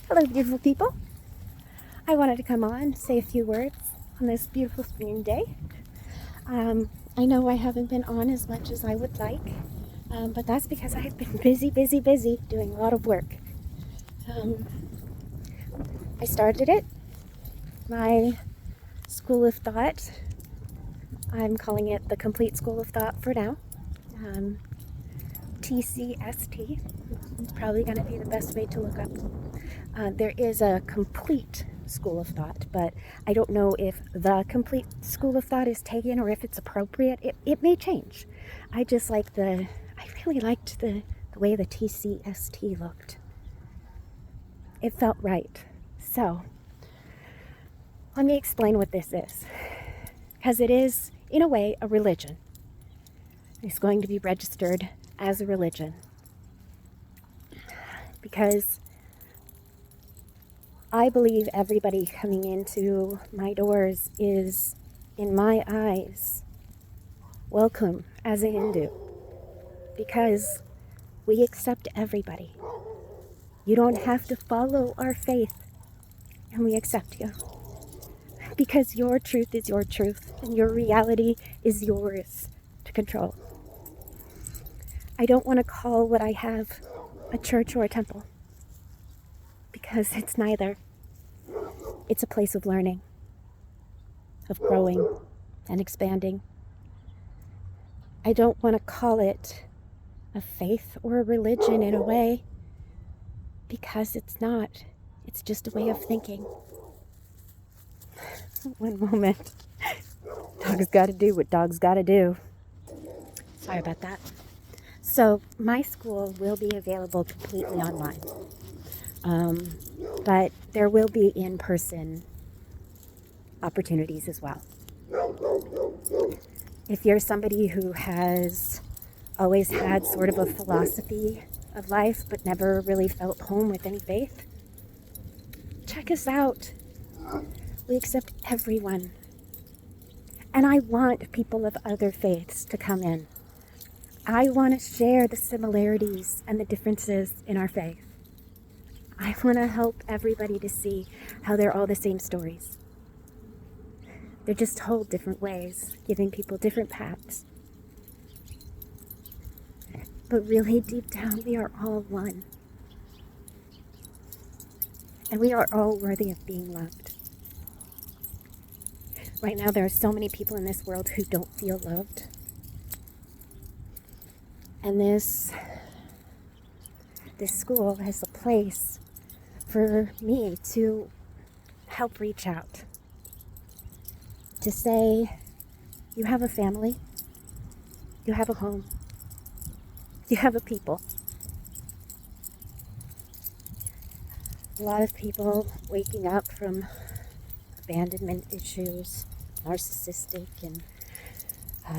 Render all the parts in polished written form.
Hello, beautiful people. I wanted to come on, say a few words on this beautiful spring day. I know I haven't been on as much as I would like, but that's because I've been busy doing a lot of work. I started it, my School of Thought. I'm calling it the Complete School of Thought for now. TCST. It's probably going to be the best way to look up. There is a complete school of thought, but I don't know if the complete school of thought is taken or if it's appropriate. It may change. I really liked the way the TCST looked. It felt right. So, let me explain what this is. Because it is, in a way, a religion. It's going to be registered as a religion. Because I believe everybody coming into my doors is, in my eyes, welcome as a Hindu. Because we accept everybody. You don't have to follow our faith, and we accept you. Because your truth is your truth, and your reality is yours to control. I don't want to call what I have a church or a temple, because it's neither. It's a place of learning, of growing and expanding. I don't want to call it a faith or a religion in a way, because it's not. It's just a way of thinking. One moment. Dogs gotta do what dogs gotta do. Sorry about that. So my school will be available completely online. But there will be in-person opportunities as well. If you're somebody who has always had sort of a philosophy of life but never really felt home with any faith, check us out. We accept everyone. And I want people of other faiths to come in. I want to share the similarities and the differences in our faith. I want to help everybody to see how they're all the same stories. They're just told different ways, giving people different paths. But really, deep down, we are all one. And we are all worthy of being loved. Right now, there are so many people in this world who don't feel loved. And this school is a place for me to help reach out. To say, you have a family, you have a home, you have a people. A lot of people waking up from abandonment issues, narcissistic and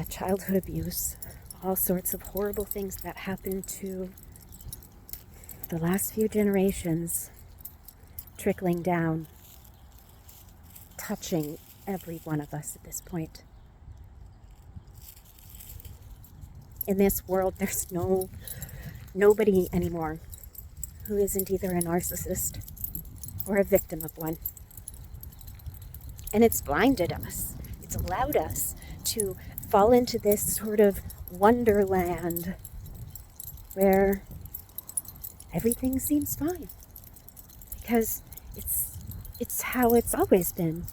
childhood abuse, all sorts of horrible things that happen to the last few generations, trickling down, touching every one of us at this point. In this world, there's nobody anymore who isn't either a narcissist or a victim of one. And it's blinded us. It's allowed us to fall into this sort of wonderland where everything seems fine. Because it's how it's always been.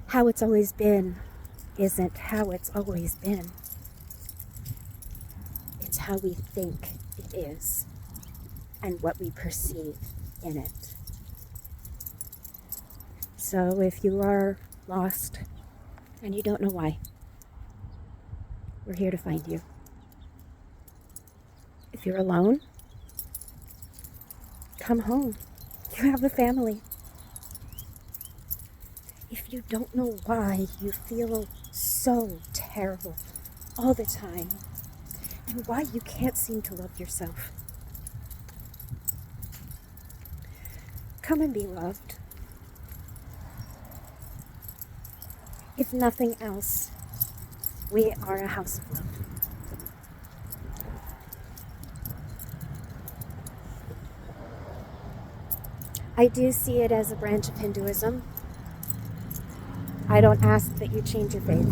How it's always been isn't how it's always been. It's how we think it is and what we perceive in it. So if you are lost and you don't know why, we're here to find you. If you're alone, come home. You have a family. If you don't know why you feel so terrible all the time, and why you can't seem to love yourself, come and be loved. If nothing else, we are a house of love. I do see it as a branch of Hinduism. I don't ask that you change your faith,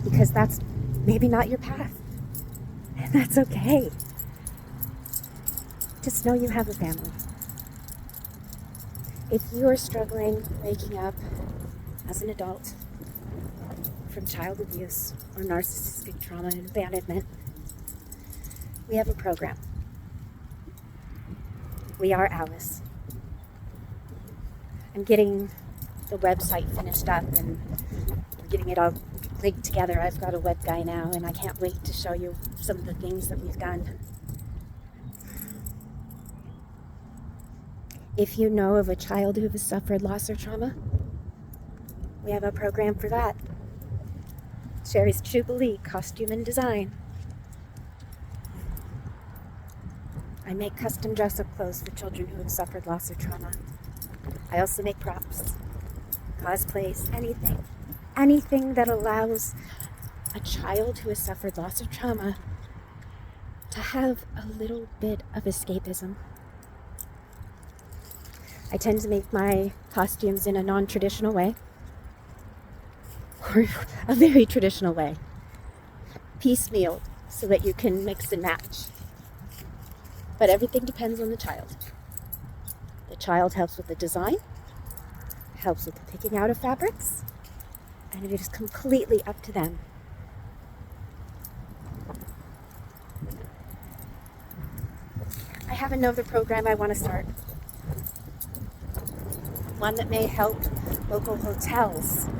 because that's maybe not your path. And that's okay. Just know you have a family. If you are struggling waking up as an adult from child abuse or narcissistic trauma and abandonment, we have a program. We are Alice. I'm getting the website finished up and we're getting it all linked together. I've got a web guy now and I can't wait to show you some of the things that we've done. If you know of a child who has suffered loss or trauma, we have a program for that. Sherry's Jubilee Costume and Design. I make custom dress-up clothes for children who have suffered loss or trauma. I also make props, cosplays, anything. Anything that allows a child who has suffered loss or trauma to have a little bit of escapism. I tend to make my costumes in a non-traditional way, or a very traditional way, piecemeal, so that you can mix and match. But everything depends on the child. The child helps with the design, helps with the picking out of fabrics, and it is completely up to them. I have another program I want to start. One that may help local hotels,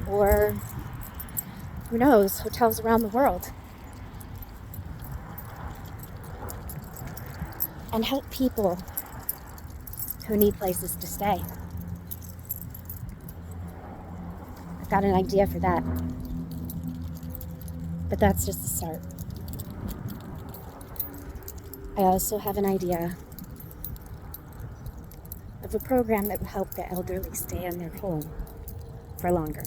or who knows, hotels around the world, and help people who need places to stay. I've got an idea for that, but that's just the start. I also have an idea of a program that will help the elderly stay in their home for longer.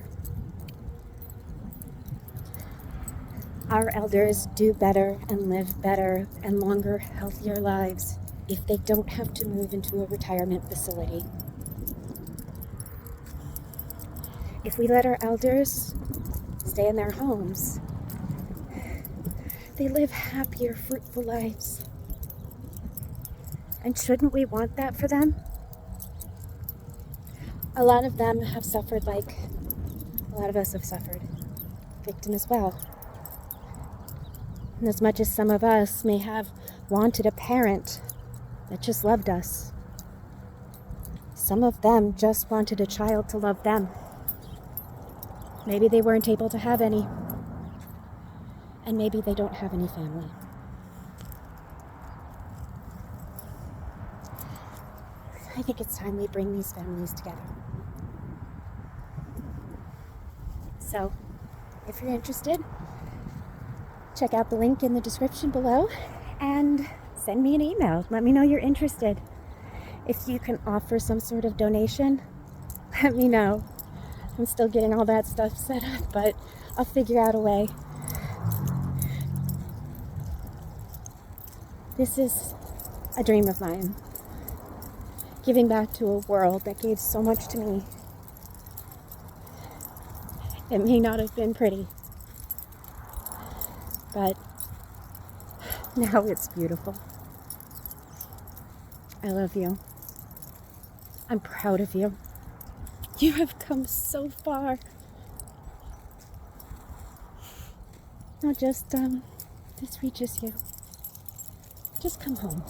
Our elders do better and live better and longer, healthier lives if they don't have to move into a retirement facility. If we let our elders stay in their homes, they live happier, fruitful lives. And shouldn't we want that for them? A lot of them have suffered like a lot of us have suffered, victim as well. And as much as some of us may have wanted a parent that just loved us, some of them just wanted a child to love them. Maybe they weren't able to have any, and maybe they don't have any family. I think it's time we bring these families together. So, if you're interested, check out the link in the description below and send me an email. Let me know you're interested. If you can offer some sort of donation, let me know. I'm still getting all that stuff set up, but I'll figure out a way. This is a dream of mine. Giving back to a world that gave so much to me. It may not have been pretty, but now it's beautiful. I love you. I'm proud of you. You have come so far. Now just, this reaches you. Just come home.